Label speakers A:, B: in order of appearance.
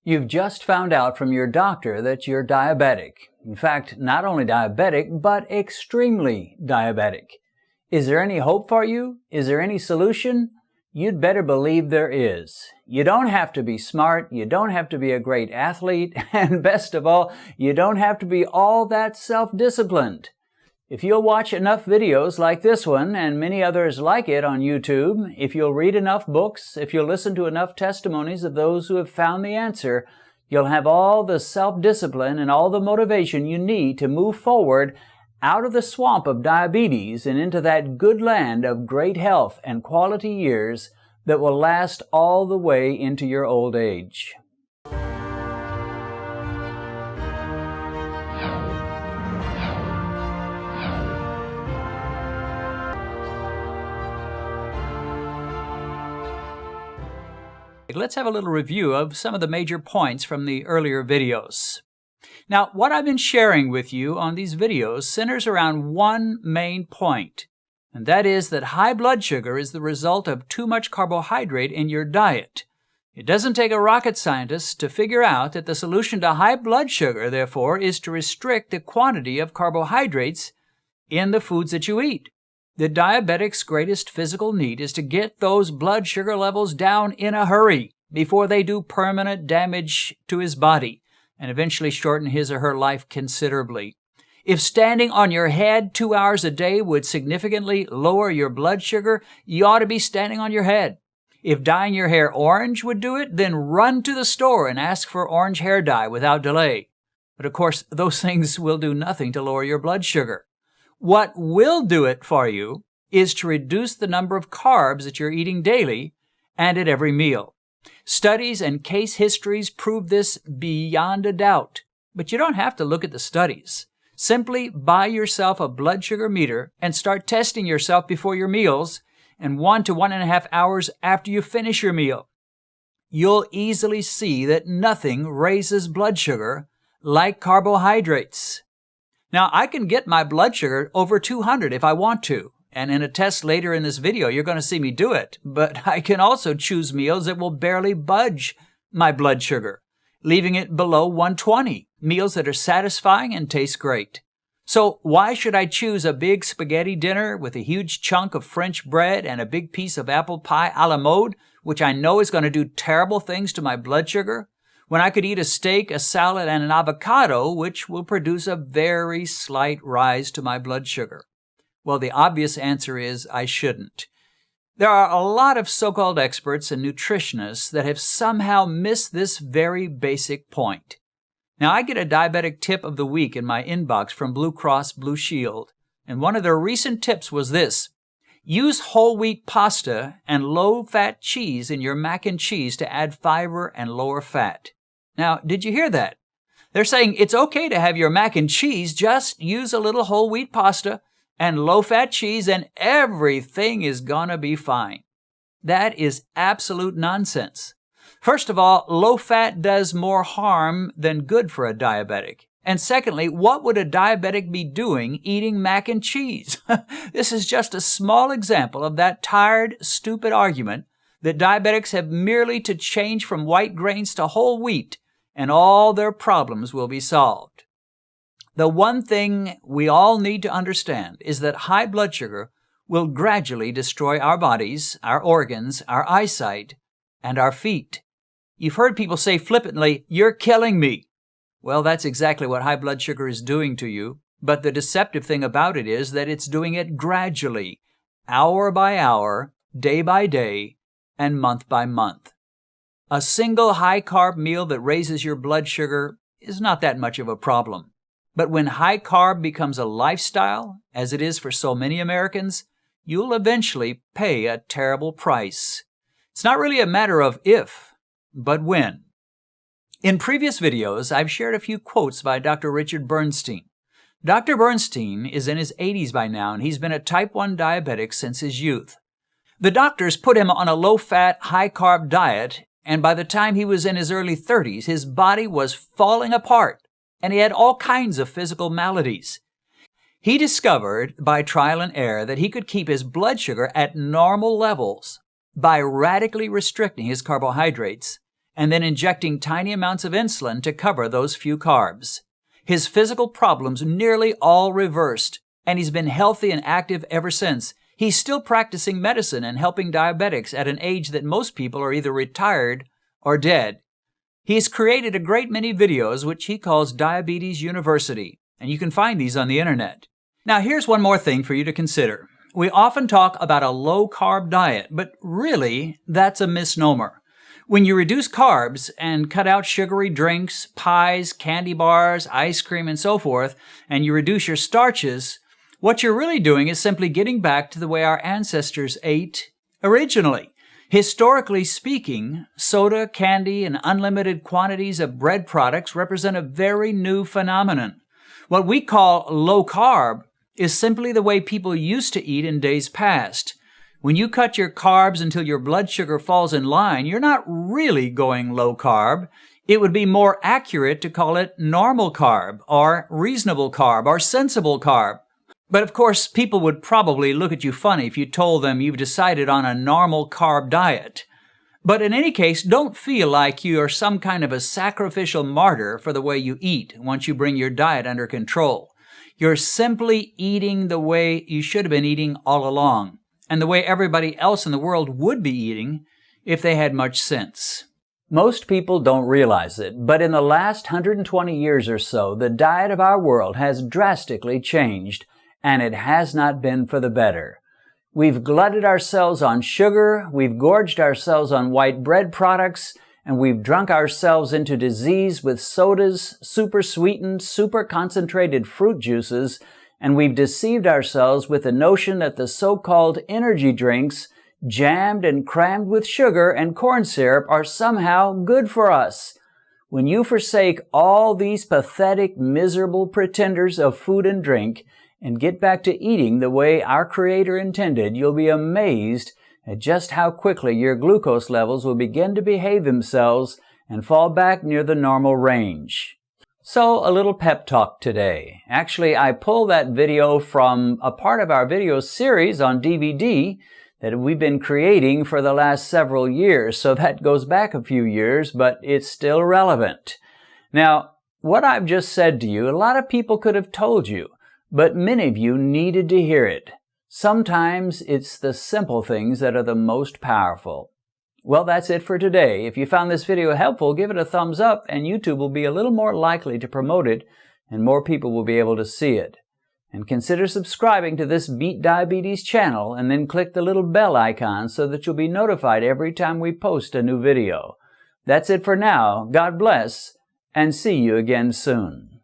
A: You've just found out from your doctor that you're diabetic. In fact, not only diabetic, but extremely diabetic. Is there any hope for you? Is there any solution? You'd better believe there is. You don't have to be smart, you don't have to be a great athlete, and best of all, you don't have to be all that self-disciplined. If you'll watch enough videos like this one and many others like it on YouTube, if you'll read enough books, if you'll listen to enough testimonies of those who have found the answer, you'll have all the self-discipline and all the motivation you need to move forward out of the swamp of diabetes and into that good land of great health and quality years that will last all the way into your old age. Let's have a little review of some of the major points from the earlier videos. Now, what I've been sharing with you on these videos centers around one main point, and that is that high blood sugar is the result of too much carbohydrate in your diet. It doesn't take a rocket scientist to figure out that the solution to high blood sugar, therefore, is to restrict the quantity of carbohydrates in the foods that you eat. The diabetic's greatest physical need is to get those blood sugar levels down in a hurry before they do permanent damage to his body and eventually shorten his or her life considerably. If standing on your head 2 hours a day would significantly lower your blood sugar, you ought to be standing on your head. If dyeing your hair orange would do it, then run to the store and ask for orange hair dye without delay. But of course, those things will do nothing to lower your blood sugar. What will do it for you is to reduce the number of carbs that you're eating daily and at every meal. Studies and case histories prove this beyond a doubt. But you don't have to look at the studies. Simply buy yourself a blood sugar meter and start testing yourself before your meals and 1 to 1.5 hours after you finish your meal. You'll easily see that nothing raises blood sugar like carbohydrates. Now, I can get my blood sugar over 200 if I want to, and in a test later in this video, you're going to see me do it. But I can also choose meals that will barely budge my blood sugar, leaving it below 120, meals that are satisfying and taste great. So why should I choose a big spaghetti dinner with a huge chunk of French bread and a big piece of apple pie a la mode, which I know is going to do terrible things to my blood sugar, when I could eat a steak, a salad, and an avocado, which will produce a very slight rise to my blood sugar? Well, the obvious answer is I shouldn't. There are a lot of so-called experts and nutritionists that have somehow missed this very basic point. Now, I get a diabetic tip of the week in my inbox from Blue Cross Blue Shield, and one of their recent tips was this: use whole wheat pasta and low-fat cheese in your mac and cheese to add fiber and lower fat. Now, did you hear that? They're saying it's okay to have your mac and cheese, just use a little whole wheat pasta and low-fat cheese and everything is gonna be fine. That is absolute nonsense. First of all, low-fat does more harm than good for a diabetic. And secondly, what would a diabetic be doing eating mac and cheese? This is just a small example of that tired, stupid argument that diabetics have merely to change from white grains to whole wheat, and all their problems will be solved. The one thing we all need to understand is that high blood sugar will gradually destroy our bodies, our organs, our eyesight, and our feet. You've heard people say flippantly, "You're killing me." Well, that's exactly what high blood sugar is doing to you, but the deceptive thing about it is that it's doing it gradually, hour by hour, day by day, and month by month. A single high-carb meal that raises your blood sugar is not that much of a problem. But when high-carb becomes a lifestyle, as it is for so many Americans, you'll eventually pay a terrible price. It's not really a matter of if, but when. In previous videos, I've shared a few quotes by Dr. Richard Bernstein. Dr. Bernstein is in his 80s by now, and he's been a type 1 diabetic since his youth. The doctors put him on a low-fat, high-carb diet, and by the time he was in his early 30s, his body was falling apart, and he had all kinds of physical maladies. He discovered by trial and error that he could keep his blood sugar at normal levels by radically restricting his carbohydrates and then injecting tiny amounts of insulin to cover those few carbs. His physical problems nearly all reversed, and he's been healthy and active ever since. He's still practicing medicine and helping diabetics at an age that most people are either retired or dead. He's created a great many videos which he calls Diabetes University, and you can find these on the internet. Now here's one more thing for you to consider. We often talk about a low-carb diet, but really that's a misnomer. When you reduce carbs and cut out sugary drinks, pies, candy bars, ice cream, and so forth, and you reduce your starches, what you're really doing is simply getting back to the way our ancestors ate originally. Historically speaking, soda, candy, and unlimited quantities of bread products represent a very new phenomenon. What we call low carb is simply the way people used to eat in days past. When you cut your carbs until your blood sugar falls in line, you're not really going low carb. It would be more accurate to call it normal carb or reasonable carb or sensible carb. But of course, people would probably look at you funny if you told them you've decided on a normal carb diet. But in any case, don't feel like you are some kind of a sacrificial martyr for the way you eat once you bring your diet under control. You're simply eating the way you should have been eating all along, and the way everybody else in the world would be eating if they had much sense. Most people don't realize it, but in the last 120 years or so, the diet of our world has drastically changed, and it has not been for the better. We've glutted ourselves on sugar, we've gorged ourselves on white bread products, and we've drunk ourselves into disease with sodas, super sweetened, super concentrated fruit juices, and we've deceived ourselves with the notion that the so-called energy drinks, jammed and crammed with sugar and corn syrup, are somehow good for us. When you forsake all these pathetic, miserable pretenders of food and drink and get back to eating the way our Creator intended, you'll be amazed at just how quickly your glucose levels will begin to behave themselves and fall back near the normal range. So, a little pep talk today. Actually, I pulled that video from a part of our video series on DVD that we've been creating for the last several years. So that goes back a few years, but it's still relevant. Now, what I've just said to you, a lot of people could have told you, but many of you needed to hear it. Sometimes it's the simple things that are the most powerful. Well, that's it for today. If you found this video helpful, give it a thumbs up and YouTube will be a little more likely to promote it and more people will be able to see it. And consider subscribing to this Beat Diabetes channel and then click the little bell icon so that you'll be notified every time we post a new video. That's it for now. God bless and see you again soon.